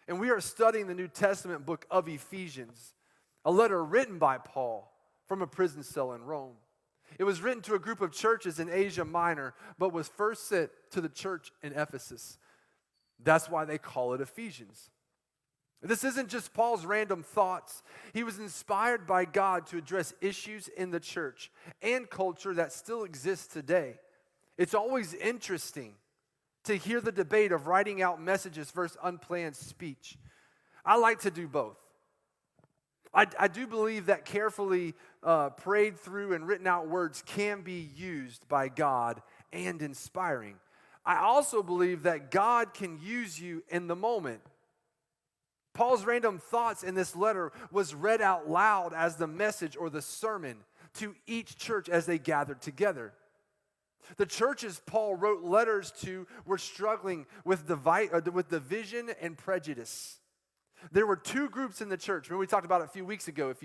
And we are studying the New Testament book of Ephesians, a letter written by Paul from a prison cell in Rome. It was written to a group of churches in Asia Minor, but was first sent to the church in Ephesus. That's why they call it Ephesians. This isn't just Paul's random thoughts. He was inspired by God to address issues in the church and culture that still exist today. It's always interesting to hear the debate of writing out messages versus unplanned speech. I like to do both. I do believe that carefully prayed through and written out words can be used by God and inspiring. I also believe that God can use you in the moment. Paul's random thoughts in this letter was read out loud as the message or the sermon to each church as they gathered together. The churches Paul wrote letters to were struggling with division and prejudice. There were two groups in the church. Remember we talked about it a few weeks ago. If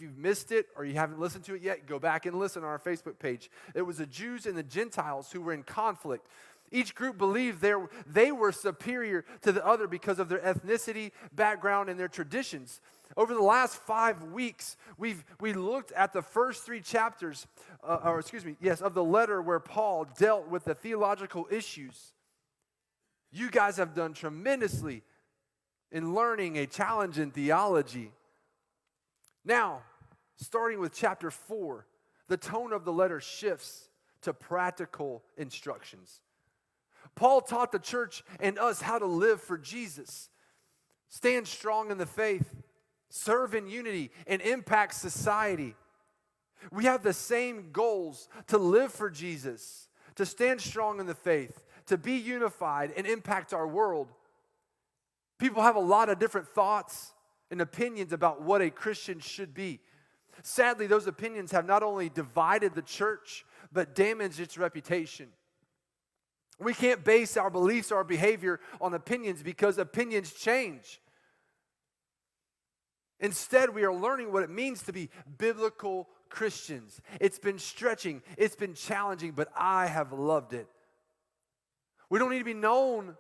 you've missed it or you haven't listened to it yet, go back and listen on our Facebook page. It was the Jews and the Gentiles who were in conflict. Each group believed they were superior to the other because of their ethnicity, background, and their traditions. Over the last 5 weeks, we looked at the first 3 chapters, of the letter where Paul dealt with the theological issues. You guys have done tremendously in learning a challenge in theology. Now, starting with chapter 4, the tone of the letter shifts to practical instructions. Paul taught the church and us how to live for Jesus, stand strong in the faith, serve in unity, and impact society. We have the same goals: to live for Jesus, to stand strong in the faith, to be unified, and impact our world. People have a lot of different thoughts and opinions about what a Christian should be. Sadly, those opinions have not only divided the church, but damaged its reputation. We can't base our beliefs or our behavior on opinions because opinions change. Instead, we are learning what it means to be biblical Christians. It's been stretching, it's been challenging, but I have loved it. We don't need to be known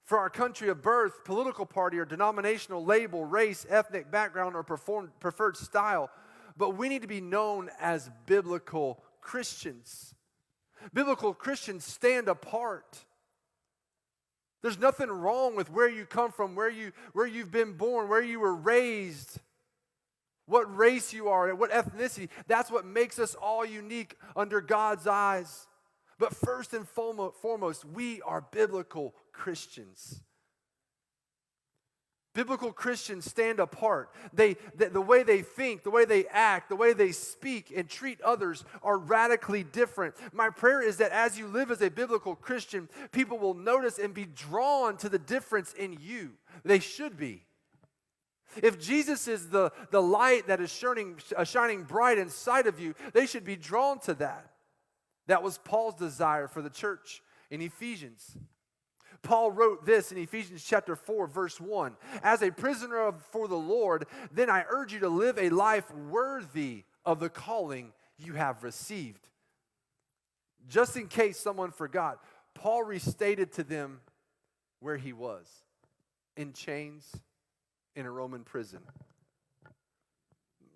for our country of birth, political party, or denominational label, race, ethnic background, or preferred style, but we need to be known as biblical Christians. Biblical Christians stand apart. There's nothing wrong with where you come from, where you've been born, where you were raised, what race you are, what ethnicity. That's what makes us all unique under God's eyes. But first and foremost, we are biblical Christians. Biblical Christians stand apart. The way they think, the way they act, the way they speak and treat others are radically different. My prayer is that as you live as a biblical Christian, people will notice and be drawn to the difference in you. They should be. If Jesus is the light that is shining bright inside of you, they should be drawn to that. That was Paul's desire for the church in Ephesians. Paul wrote this in Ephesians chapter 4, verse 1. As a prisoner for the Lord, then I urge you to live a life worthy of the calling you have received. Just in case someone forgot, Paul restated to them where he was, in chains in a Roman prison.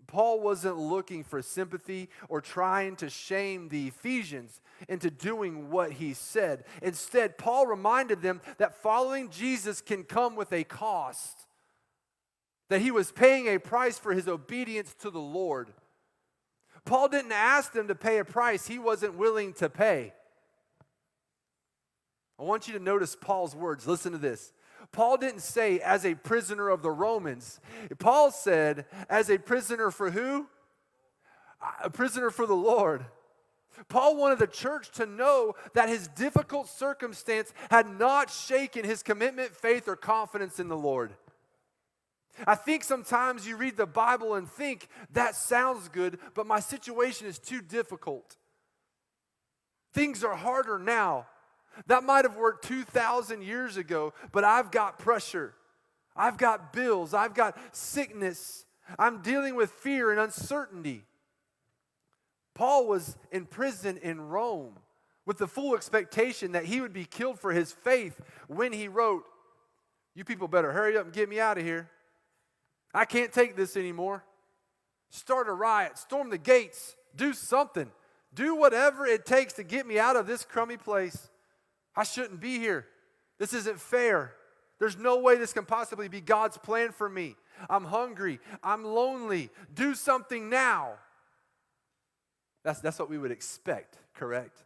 Paul wasn't looking for sympathy or trying to shame the Ephesians into doing what he said. Instead, Paul reminded them that following Jesus can come with a cost, that he was paying a price for his obedience to the Lord. Paul didn't ask them to pay a price he wasn't willing to pay. I want you to notice Paul's words. Listen to this. Paul didn't say, as a prisoner of the Romans. Paul said, as a prisoner for who? A prisoner for the Lord. Paul wanted the church to know that his difficult circumstance had not shaken his commitment, faith, or confidence in the Lord. I think sometimes you read the Bible and think, that sounds good, but my situation is too difficult. Things are harder now. That might have worked 2,000 years ago, but I've got pressure. I've got bills. I've got sickness. I'm dealing with fear and uncertainty. Paul was in prison in Rome with the full expectation that he would be killed for his faith when he wrote, You people better hurry up and get me out of here. I can't take this anymore. Start a riot, storm the gates, do something. Do whatever it takes to get me out of this crummy place. I shouldn't be here. This isn't fair. There's no way this can possibly be God's plan for me. I'm hungry. I'm lonely. Do something now. That's what we would expect, correct?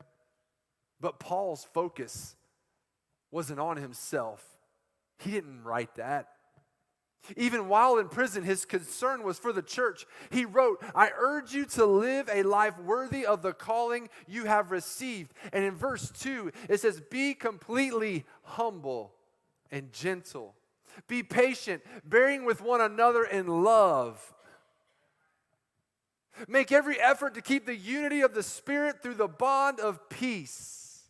But Paul's focus wasn't on himself. He didn't write that. Even while in prison, his concern was for the church. He wrote, I urge you to live a life worthy of the calling you have received. And in verse 2, it says, be completely humble and gentle. Be patient, bearing with one another in love. Make every effort to keep the unity of the Spirit through the bond of peace.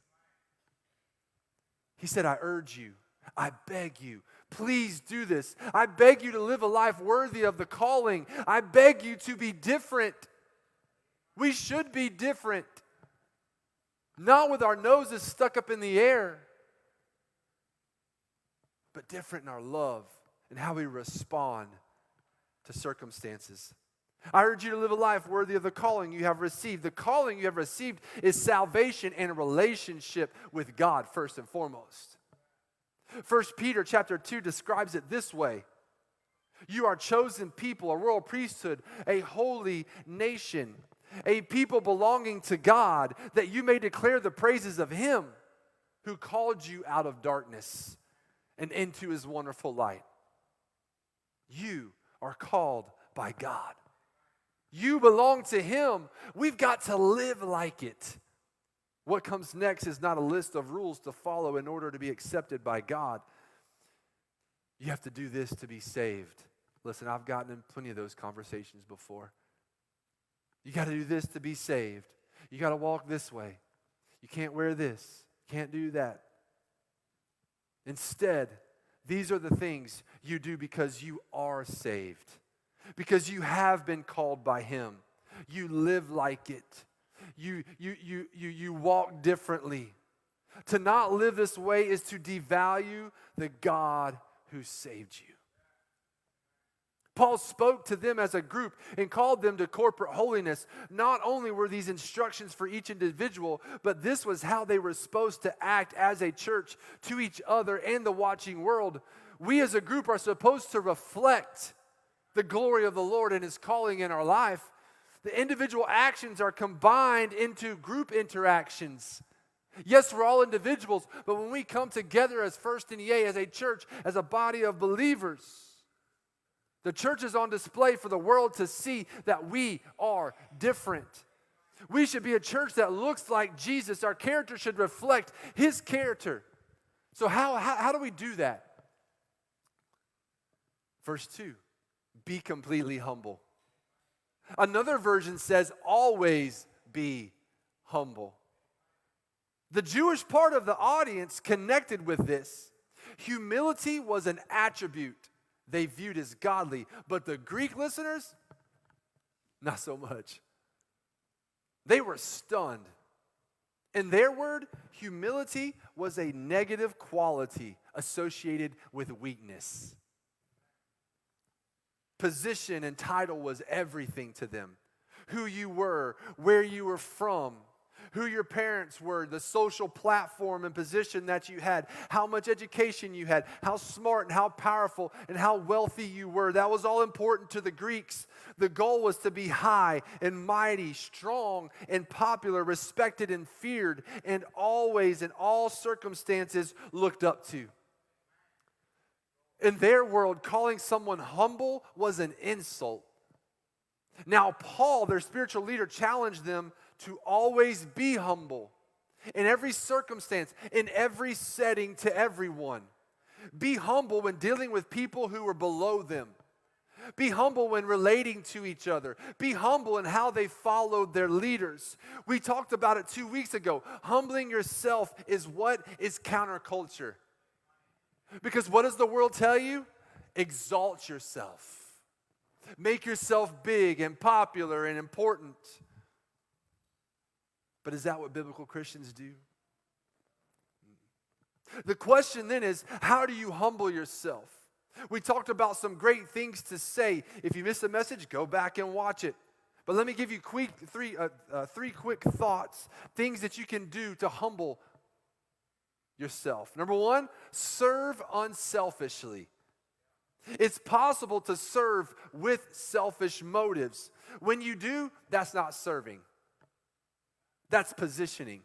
He said, I urge you, I beg you, please do this. I beg you to live a life worthy of the calling. I beg you to be different. We should be different. Not with our noses stuck up in the air, but different in our love and how we respond to circumstances. I urge you to live a life worthy of the calling you have received. The calling you have received is salvation and a relationship with God first and foremost. 1 Peter chapter 2 describes it this way. You are a chosen people, a royal priesthood, a holy nation, a people belonging to God, that you may declare the praises of Him who called you out of darkness and into His wonderful light. You are called by God. You belong to Him. We've got to live like it. What comes next is not a list of rules to follow in order to be accepted by God. You have to do this to be saved. Listen, I've gotten in plenty of those conversations before. You got to do this to be saved. You got to walk this way. You can't wear this. You can't do that. Instead, these are the things you do because you are saved. Because you have been called by Him. You live like it. You walk differently. To not live this way is to devalue the God who saved you. Paul spoke to them as a group and called them to corporate holiness. Not only were these instructions for each individual, but this was how they were supposed to act as a church to each other and the watching world. We as a group are supposed to reflect the glory of the Lord and His calling in our life. The individual actions are combined into group interactions. Yes, we're all individuals, but when we come together as First NEA, as a church, as a body of believers, the church is on display for the world to see that we are different. We should be a church that looks like Jesus. Our character should reflect His character. So how do we do that? Verse 2, be completely humble. Another version says, always be humble. The Jewish part of the audience connected with this. Humility was an attribute they viewed as godly, but the Greek listeners, not so much. They were stunned. In their word, humility was a negative quality associated with weakness. Position and title was everything to them. Who you were, where you were from, who your parents were, the social platform and position that you had, how much education you had, how smart and how powerful and how wealthy you were. That was all important to the Greeks. The goal was to be high and mighty, strong and popular, respected and feared, and always in all circumstances looked up to. In their world, calling someone humble was an insult. Now, Paul, their spiritual leader, challenged them to always be humble in every circumstance, in every setting, to everyone. Be humble when dealing with people who are below them. Be humble when relating to each other. Be humble in how they followed their leaders. We talked about it 2 weeks ago. Humbling yourself is what is counterculture. Because what does the world tell you? Exalt yourself. Make yourself big and popular and important. But is that what biblical Christians do? The question then is, how do you humble yourself? We talked about some great things to say. If you missed a message, go back and watch it. But let me give you three quick thoughts, things that you can do to humble yourself. Number one, serve unselfishly. It's possible to serve with selfish motives. When you do, that's not serving. That's positioning.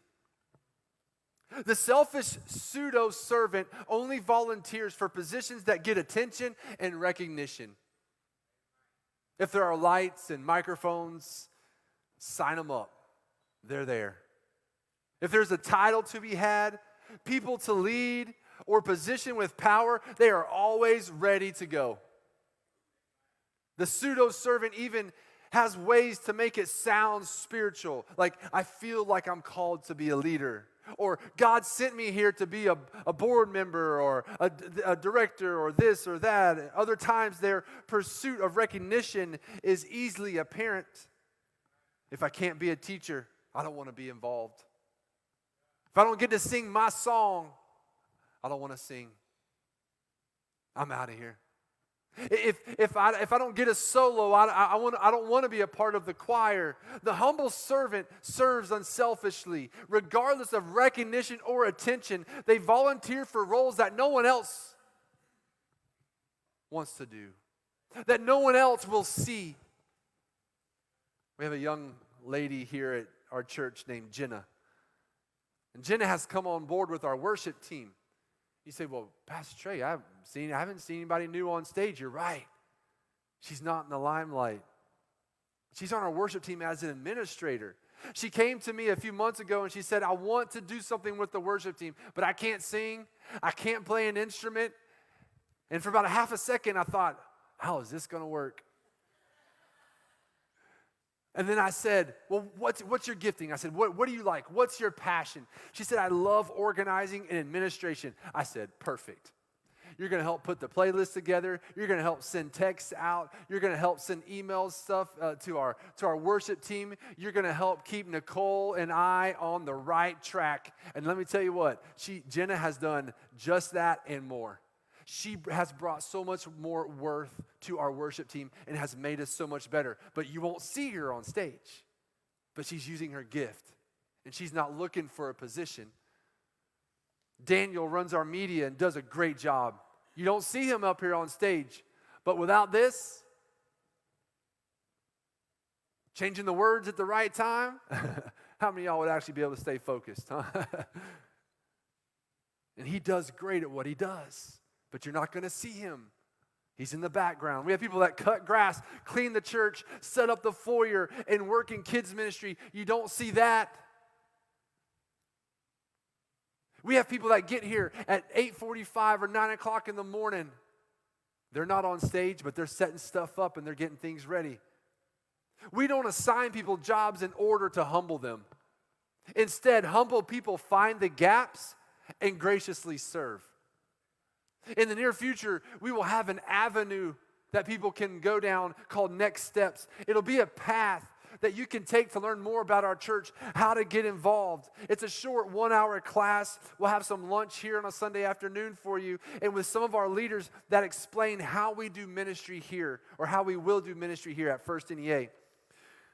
The selfish pseudo-servant only volunteers for positions that get attention and recognition. If there are lights and microphones, sign them up. They're there. If there's a title to be had, people to lead, or position with power, they are always ready to go. The pseudo-servant even has ways to make it sound spiritual. Like, I feel like I'm called to be a leader. Or God sent me here to be a board member or a director or this or that. Other times their pursuit of recognition is easily apparent. If I can't be a teacher, I don't want to be involved. If I don't get to sing my song, I don't want to sing. I'm out of here. If I don't get a solo, I don't want to be a part of the choir. The humble servant serves unselfishly. Regardless of recognition or attention, they volunteer for roles that no one else wants to do, that no one else will see. We have a young lady here at our church named Jenna. And Jenna has come on board with our worship team. You say, well, Pastor Trey, I haven't seen anybody new on stage. You're right. She's not in the limelight. She's on our worship team as an administrator. She came to me a few months ago and she said, I want to do something with the worship team, but I can't sing. I can't play an instrument. And for about a half a second, I thought, how is this going to work? And then I said, well, what's your gifting? I said, what do you like? What's your passion? She said, I love organizing and administration. I said, perfect. You're going to help put the playlist together. You're going to help send texts out. You're going to help send emails, stuff to our worship team. You're going to help keep Nicole and I on the right track. And let me tell you what, Jenna has done just that and more. She has brought so much more worth to our worship team and has made us so much better. But you won't see her on stage. But she's using her gift. And she's not looking for a position. Daniel runs our media and does a great job. You don't see him up here on stage. But without this, changing the words at the right time, how many of y'all would actually be able to stay focused? Huh? And he does great at what he does. But you're not going to see him. He's in the background. We have people that cut grass, clean the church, set up the foyer, and work in kids ministry. You don't see that. We have people that get here at 8:45 or 9 o'clock in the morning. They're not on stage, but they're setting stuff up and they're getting things ready. We don't assign people jobs in order to humble them. Instead, humble people find the gaps and graciously serve. In the near future, we will have an avenue that people can go down called Next Steps. It'll be a path that you can take to learn more about our church, how to get involved. It's a short 1-hour class. We'll have some lunch here on a Sunday afternoon for you, and with some of our leaders that explain how we do ministry here, or how we will do ministry here at First NEA.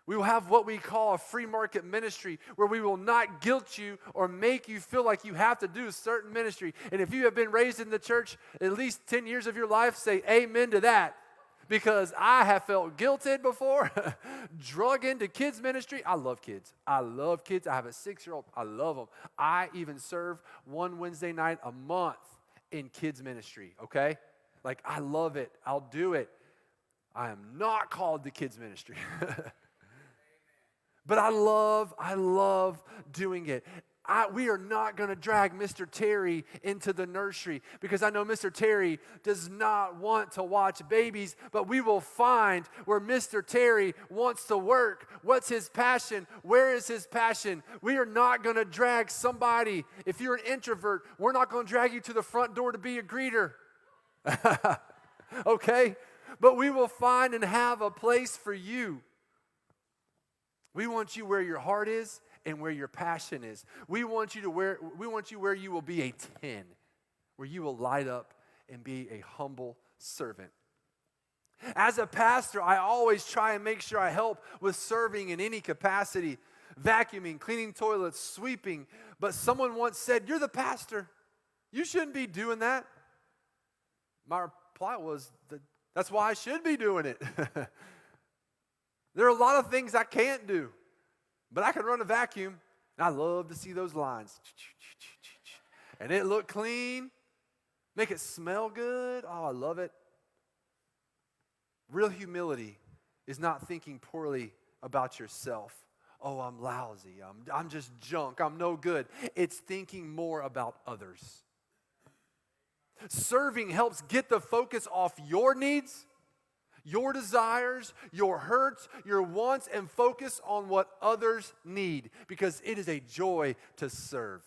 We will have what we call a free market ministry, where we will not guilt you or make you feel like you have to do a certain ministry. And if you have been raised in the church at least 10 years of your life, say amen to that. Because I have felt guilted before, drug into kids ministry. I love kids. I have a 6-year-old. I love them. I even serve one Wednesday night a month in kids ministry, okay? Like, I love it. I'll do it. I am not called to kids ministry. But I love doing it. We are not going to drag Mr. Terry into the nursery because I know Mr. Terry does not want to watch babies, but we will find where Mr. Terry wants to work. What's his passion? Where is his passion? We are not going to drag somebody. If you're an introvert, we're not going to drag you to the front door to be a greeter. Okay? But we will find and have a place for you. We want you where your heart is and where your passion is. We want you where you will be a 10. where you will light up and be a humble servant. As a pastor, I always try and make sure I help with serving in any capacity, vacuuming, cleaning toilets, sweeping. But someone once said, "You're the pastor. You shouldn't be doing that." My reply was, that's why I should be doing it. There are a lot of things I can't do, but I can run a vacuum, and I love to see those lines. And it look clean, make it smell good. Oh, I love it. Real humility is not thinking poorly about yourself. Oh, I'm lousy. I'm just junk. I'm no good. It's thinking more about others. Serving helps get the focus off your needs, your desires, your hurts, your wants, and focus on what others need, because it is a joy to serve.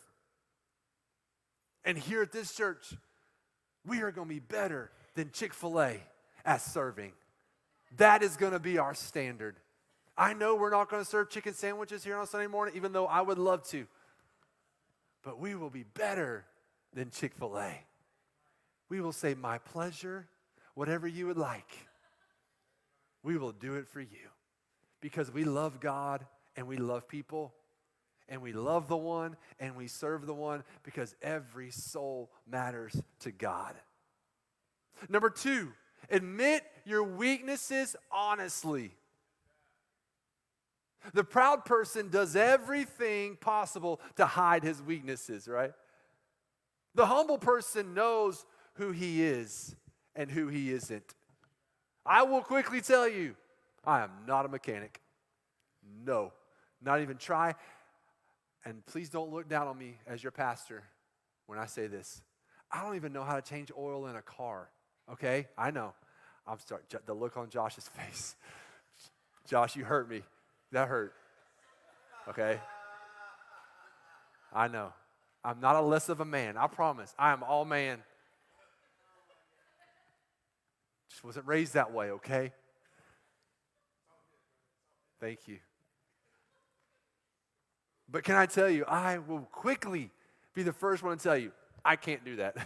And here at this church, we are going to be better than Chick-fil-A at serving. That is going to be our standard. I know we're not going to serve chicken sandwiches here on Sunday morning, even though I would love to. But we will be better than Chick-fil-A. We will say, "My pleasure, whatever you would like." We will do it for you because we love God and we love people and we love the one and we serve the one, because every soul matters to God. Number 2, admit your weaknesses honestly. The proud person does everything possible to hide his weaknesses, right? The humble person knows who he is and who he isn't. I will quickly tell you, I am not a mechanic. No, not even try. And please don't look down on me as your pastor when I say this. I don't even know how to change oil in a car, okay? I know. The look on Josh's face. Josh, you hurt me. That hurt, okay? I know. I'm not a less of a man, I promise. I am all man. Just wasn't raised that way, okay? Thank you. But can I tell you, I will quickly be the first one to tell you, I can't do that.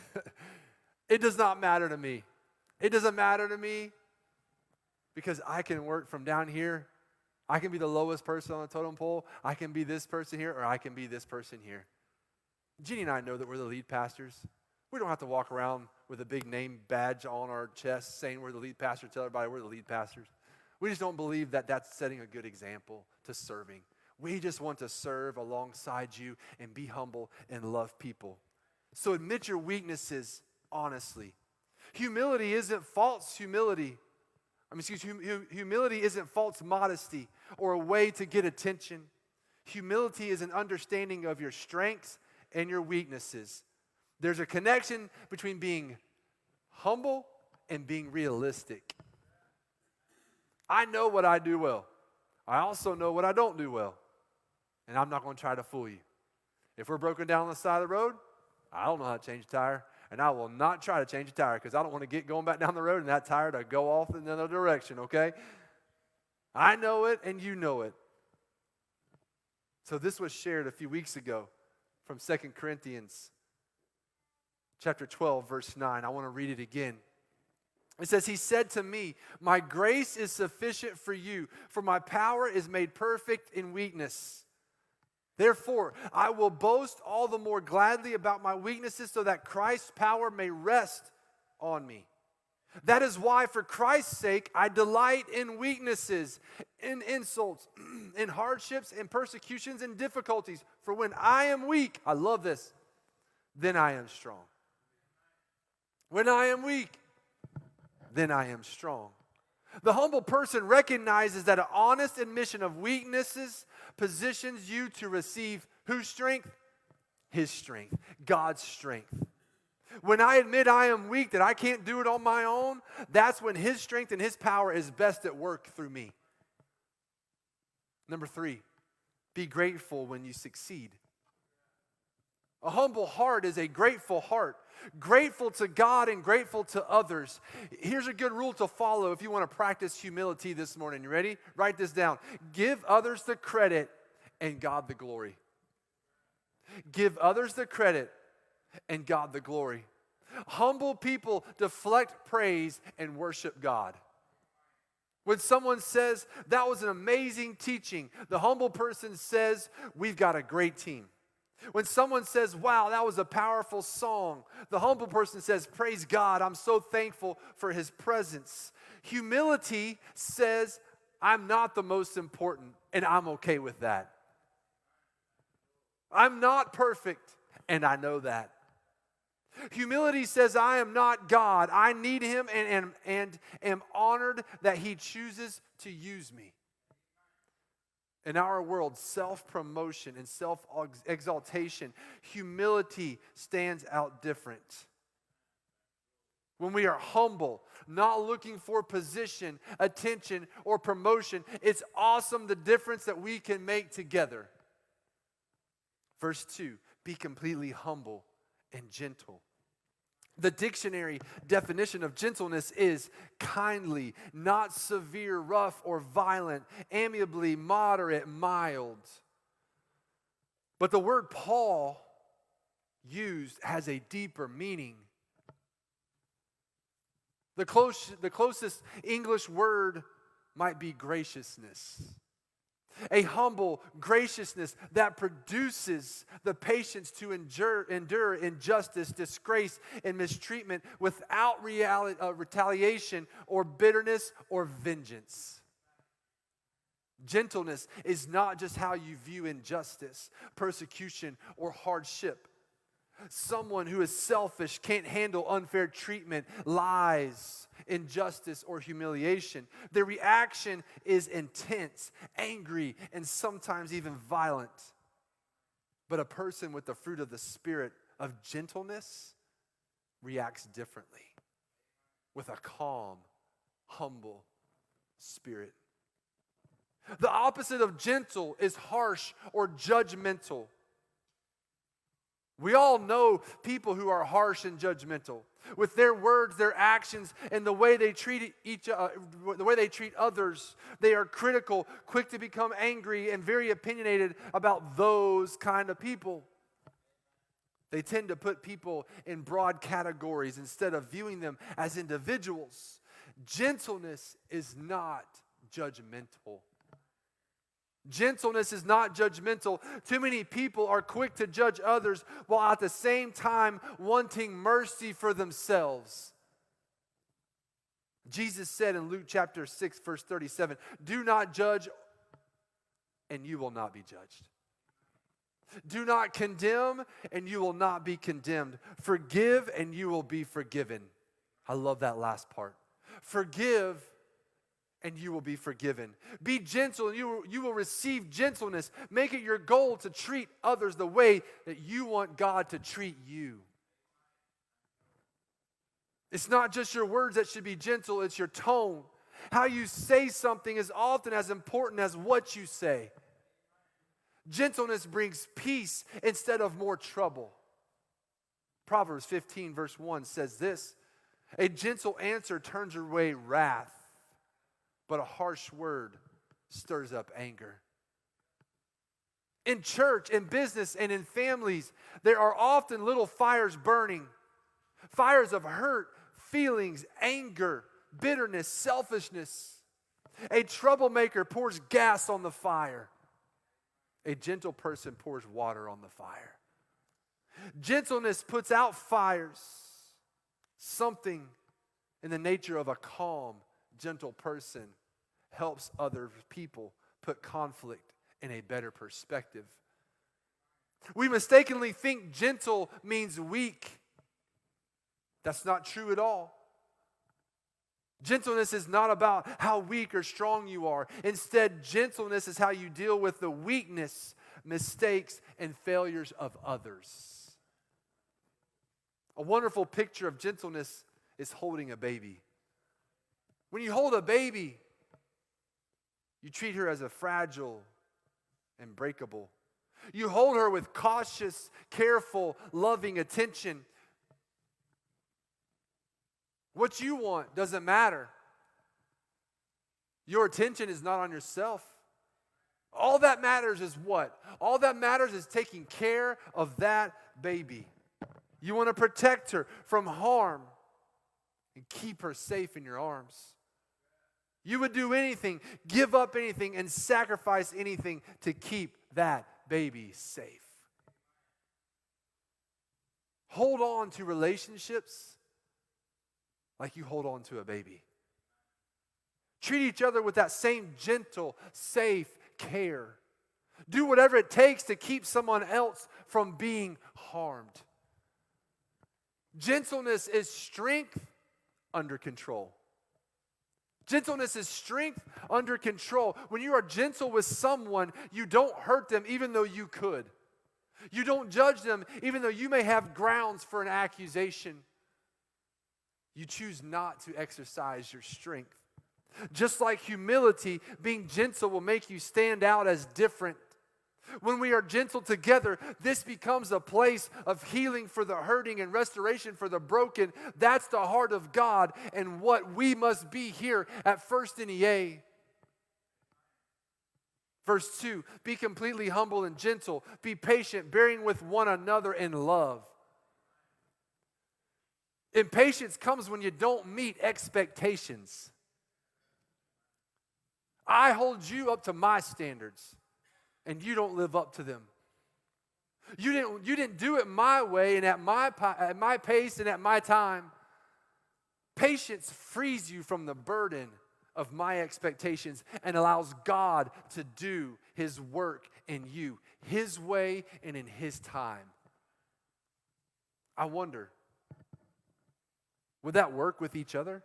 It does not matter to me. It doesn't matter to me because I can work from down here. I can be the lowest person on the totem pole. I can be this person here, or I can be this person here. Jeannie and I know that we're the lead pastors. We don't have to walk around with a big name badge on our chest saying we're the lead pastor, tell everybody we're the lead pastors. We just don't believe that that's setting a good example to serving. We just want to serve alongside you and be humble and love people. So admit your weaknesses honestly. Humility isn't false humility. Humility isn't false modesty or a way to get attention. Humility is an understanding of your strengths and your weaknesses. There's a connection between being humble and being realistic. I know what I do well. I also know what I don't do well. And I'm not going to try to fool you. If we're broken down on the side of the road, I don't know how to change a tire. And I will not try to change a tire because I don't want to get going back down the road and that tire to go off in another direction, okay? I know it and you know it. So this was shared a few weeks ago from 2 Corinthians chapter 12, verse 9. I want to read it again. It says, "He said to me, 'My grace is sufficient for you, for my power is made perfect in weakness. Therefore, I will boast all the more gladly about my weaknesses so that Christ's power may rest on me. That is why, for Christ's sake, I delight in weaknesses, in insults, in hardships, in persecutions, in difficulties. For when I am weak,'" I love this, "then I am strong." When I am weak, then I am strong. The humble person recognizes that an honest admission of weaknesses positions you to receive whose strength? His strength, God's strength. When I admit I am weak, that I can't do it on my own, that's when His strength and His power is best at work through me. Number 3, be grateful when you succeed. A humble heart is a grateful heart. Grateful to God and grateful to others. Here's a good rule to follow if you want to practice humility this morning. You ready? Write this down. Give others the credit and God the glory. Give others the credit and God the glory. Humble people deflect praise and worship God. When someone says, that was an amazing teaching, the humble person says, we've got a great team. When someone says, wow, that was a powerful song, the humble person says, praise God, I'm so thankful for His presence. Humility says, I'm not the most important, and I'm okay with that. I'm not perfect, and I know that. Humility says, I am not God. I need Him and am honored that He chooses to use me. In our world, self-promotion and self-exaltation, humility stands out different. When we are humble, not looking for position, attention, or promotion, it's awesome the difference that we can make together. Verse 2, be completely humble and gentle. The dictionary definition of gentleness is kindly, not severe, rough, or violent, amiably, moderate, mild. But the word Paul used has a deeper meaning. The closest English word might be graciousness. A humble graciousness that produces the patience to endure injustice, disgrace, and mistreatment without retaliation or bitterness or vengeance. Gentleness is not just how you view injustice, persecution, or hardship. Someone who is selfish can't handle unfair treatment, lies, injustice, or humiliation. Their reaction is intense, angry, and sometimes even violent. But a person with the fruit of the Spirit of gentleness reacts differently, with a calm, humble spirit. The opposite of gentle is harsh or judgmental. We all know people who are harsh and judgmental with their words, their actions, and the way they treat others. They are critical, quick to become angry, and very opinionated about those kind of people. They tend to put people in broad categories instead of viewing them as individuals. Gentleness is not judgmental. Gentleness is not judgmental. Too many people are quick to judge others while at the same time wanting mercy for themselves. Jesus said in Luke chapter 6, verse 37, do not judge and you will not be judged. Do not condemn and you will not be condemned. Forgive and you will be forgiven. I love that last part. Forgive and you will be forgiven. Be gentle and you will receive gentleness. Make it your goal to treat others the way that you want God to treat you. It's not just your words that should be gentle, it's your tone. How you say something is often as important as what you say. Gentleness brings peace instead of more trouble. Proverbs 15 verse 1 says this, a gentle answer turns away wrath, but a harsh word stirs up anger. In church, in business, and in families, there are often little fires burning. Fires of hurt, feelings, anger, bitterness, selfishness. A troublemaker pours gas on the fire. A gentle person pours water on the fire. Gentleness puts out fires. Something in the nature of a calm, gentle person helps other people put conflict in a better perspective. We mistakenly think gentle means weak. That's not true at all. Gentleness is not about how weak or strong you are. Instead, gentleness is how you deal with the weakness, mistakes, and failures of others. A wonderful picture of gentleness is holding a baby. When you hold a baby, you treat her as a fragile and breakable. You hold her with cautious, careful, loving attention. What you want doesn't matter. Your attention is not on yourself. All that matters is what? All that matters is taking care of that baby. You want to protect her from harm and keep her safe in your arms. You would do anything, give up anything, and sacrifice anything to keep that baby safe. Hold on to relationships like you hold on to a baby. Treat each other with that same gentle, safe care. Do whatever it takes to keep someone else from being harmed. Gentleness is strength under control. Gentleness is strength under control. When you are gentle with someone, you don't hurt them even though you could. You don't judge them even though you may have grounds for an accusation. You choose not to exercise your strength. Just like humility, being gentle will make you stand out as different. When we are gentle together, this becomes a place of healing for the hurting and restoration for the broken. That's the heart of God and what we must be here at First NEA. Verse 2, be completely humble and gentle. Be patient, bearing with one another in love. Impatience comes when you don't meet expectations. I hold you up to my standards, and you don't live up to them. You didn't do it my way and at my pace and at my time. Patience frees you from the burden of my expectations and allows God to do His work in you, His way and in His time. I wonder, would that work with each other?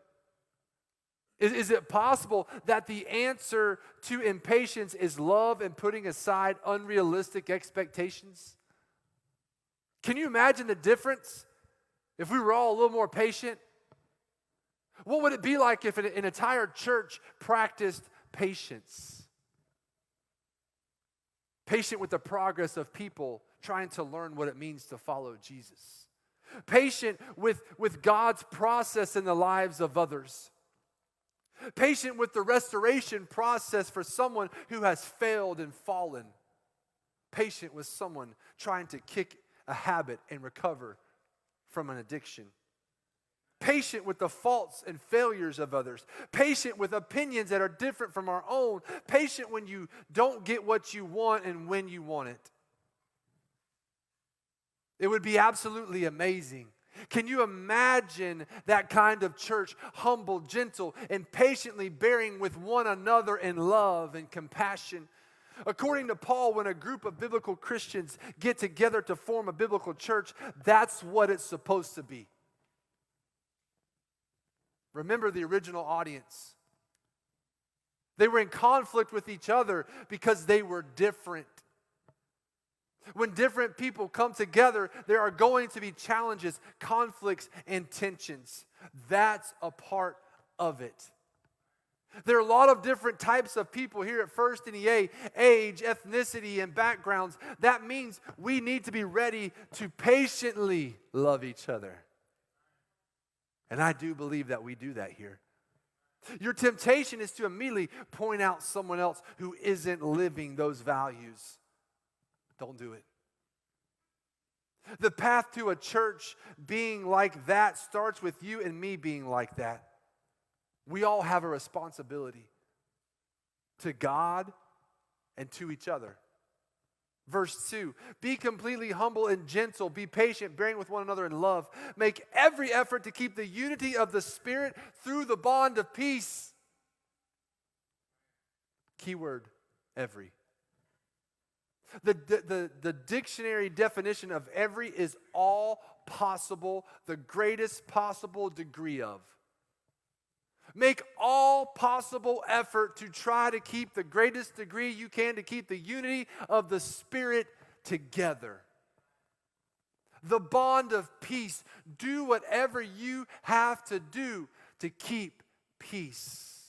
Is it possible that the answer to impatience is love and putting aside unrealistic expectations? Can you imagine the difference if we were all a little more patient? What would it be like if an entire church practiced patience? Patient with the progress of people trying to learn what it means to follow Jesus. Patient with God's process in the lives of others. Patient with the restoration process for someone who has failed and fallen. Patient with someone trying to kick a habit and recover from an addiction. Patient with the faults and failures of others. Patient with opinions that are different from our own. Patient when you don't get what you want and when you want it. It would be absolutely amazing. Can you imagine that kind of church, humble, gentle, and patiently bearing with one another in love and compassion? According to Paul, when a group of biblical Christians get together to form a biblical church, that's what it's supposed to be. Remember the original audience. They were in conflict with each other because they were different. When different people come together, there are going to be challenges, conflicts, and tensions. That's a part of it. There are a lot of different types of people here at First NEA, age, ethnicity, and backgrounds. That means we need to be ready to patiently love each other. And I do believe that we do that here. Your temptation is to immediately point out someone else who isn't living those values. Don't do it. The path to a church being like that starts with you and me being like that. We all have a responsibility to God and to each other. Verse 2, be completely humble and gentle, be patient, bearing with one another in love. Make every effort to keep the unity of the Spirit through the bond of peace. Keyword, every. The dictionary definition of every is all possible, the greatest possible degree of. Make all possible effort to try to keep the greatest degree you can to keep the unity of the Spirit together. The bond of peace. Do whatever you have to do to keep peace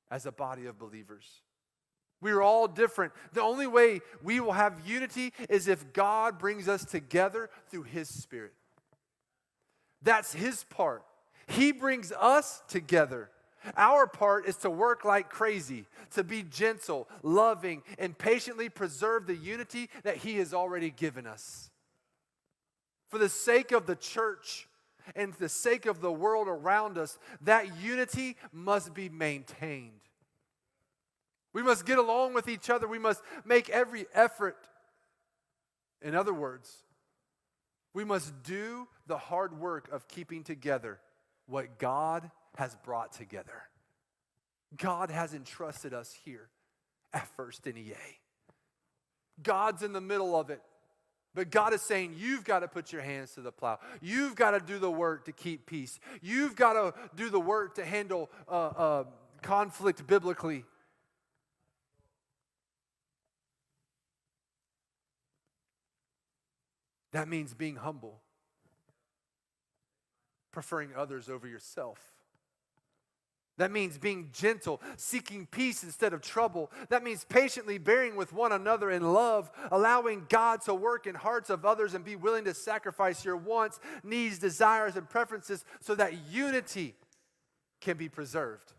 as a body of believers. We are all different. The only way we will have unity is if God brings us together through His Spirit. That's His part. He brings us together. Our part is to work like crazy, to be gentle, loving, and patiently preserve the unity that He has already given us. for the sake of the church and for the sake of the world around us, that unity must be maintained. We must get along with each other. We must make every effort. In other words, we must do the hard work of keeping together what God has brought together. God has entrusted us here at First NEA. God's in the middle of it. But God is saying, you've got to put your hands to the plow. You've got to do the work to keep peace. You've got to do the work to handle conflict biblically. That means being humble, preferring others over yourself. That means being gentle, seeking peace instead of trouble. That means patiently bearing with one another in love, allowing God to work in hearts of others and be willing to sacrifice your wants, needs, desires, and preferences so that unity can be preserved.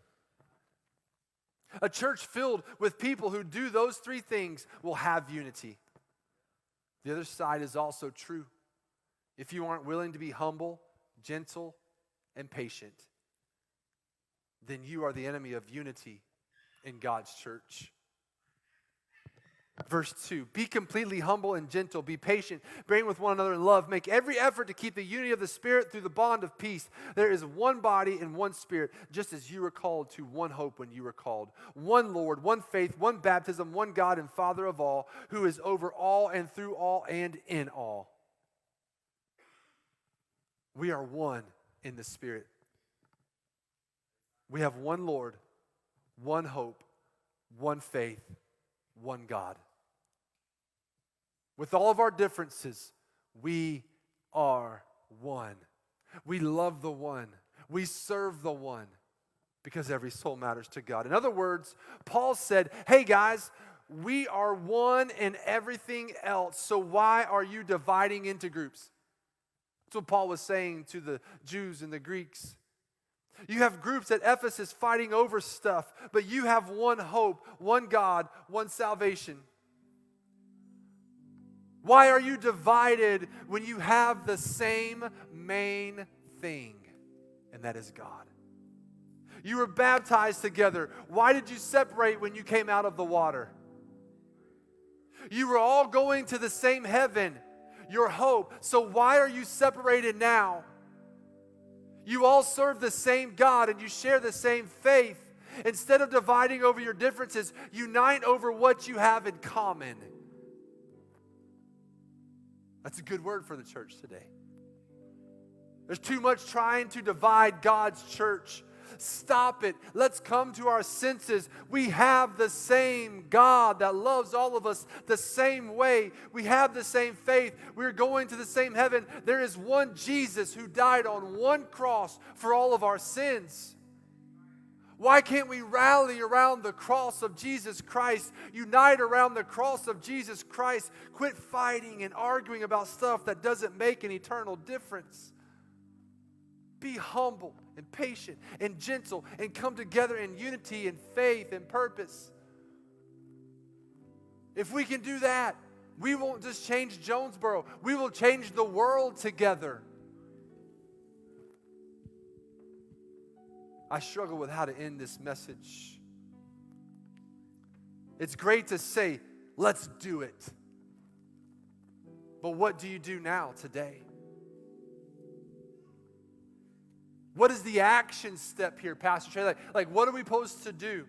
A church filled with people who do those three things will have unity. The other side is also true. If you aren't willing to be humble, gentle, and patient, then you are the enemy of unity in God's church. Verse 2, be completely humble and gentle. Be patient, bearing with one another in love. Make every effort to keep the unity of the Spirit through the bond of peace. There is one body and one Spirit, just as you were called to one hope when you were called. One Lord, one faith, one baptism, one God and Father of all, who is over all and through all and in all. We are one in the Spirit. We have one Lord, one hope, one faith, one God. With all of our differences, we are one. We love the one. We serve the one because every soul matters to God. In other words, Paul said, hey guys, we are one in everything else, so why are you dividing into groups? That's what Paul was saying to the Jews and the Greeks. You have groups at Ephesus fighting over stuff, but you have one hope, one God, one salvation. Why are you divided when you have the same main thing, and that is God? You were baptized together. Why did you separate when you came out of the water? You were all going to the same heaven, your hope. So why are you separated now? You all serve the same God and you share the same faith. Instead of dividing over your differences, unite over what you have in common. That's a good word for the church today. There's too much trying to divide God's church. Stop it. Let's come to our senses. We have the same God that loves all of us the same way. We have the same faith. We're going to the same heaven. There is one Jesus who died on one cross for all of our sins. Why can't we rally around the cross of Jesus Christ, unite around the cross of Jesus Christ, quit fighting and arguing about stuff that doesn't make an eternal difference? Be humble and patient and gentle and come together in unity and faith and purpose. If we can do that, we won't just change Jonesboro. We will change the world together. I struggle with how to end this message. It's great to say, let's do it. But what do you do now, today? What is the action step here, Pastor Trey? Like what are we supposed to do?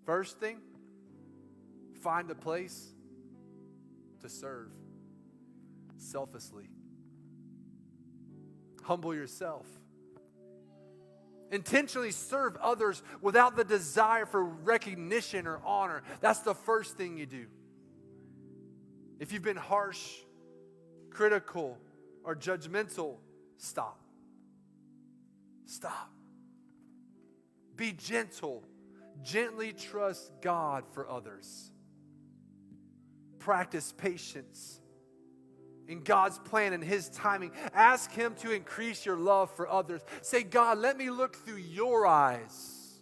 First thing, find a place to serve selflessly. Humble yourself. Intentionally serve others without the desire for recognition or honor. That's the first thing you do. If you've been harsh, critical, or judgmental, stop. Stop. Be gentle. Gently trust God for others. Practice patience in God's plan and His timing. Ask Him to increase your love for others. Say, God, let me look through your eyes.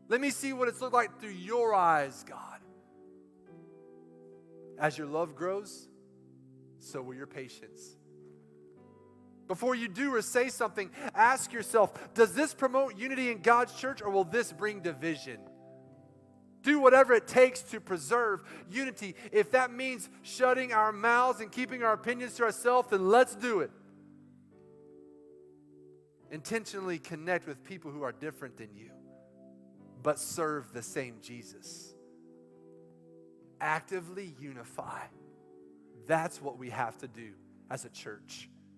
Let me see what it's looked like through your eyes, God. As your love grows, so will your patience. Before you do or say something, ask yourself, does this promote unity in God's church or will this bring division? Do whatever it takes to preserve unity. If that means shutting our mouths and keeping our opinions to ourselves, then let's do it. Intentionally connect with people who are different than you, but serve the same Jesus. Actively unify. That's what we have to do as a church.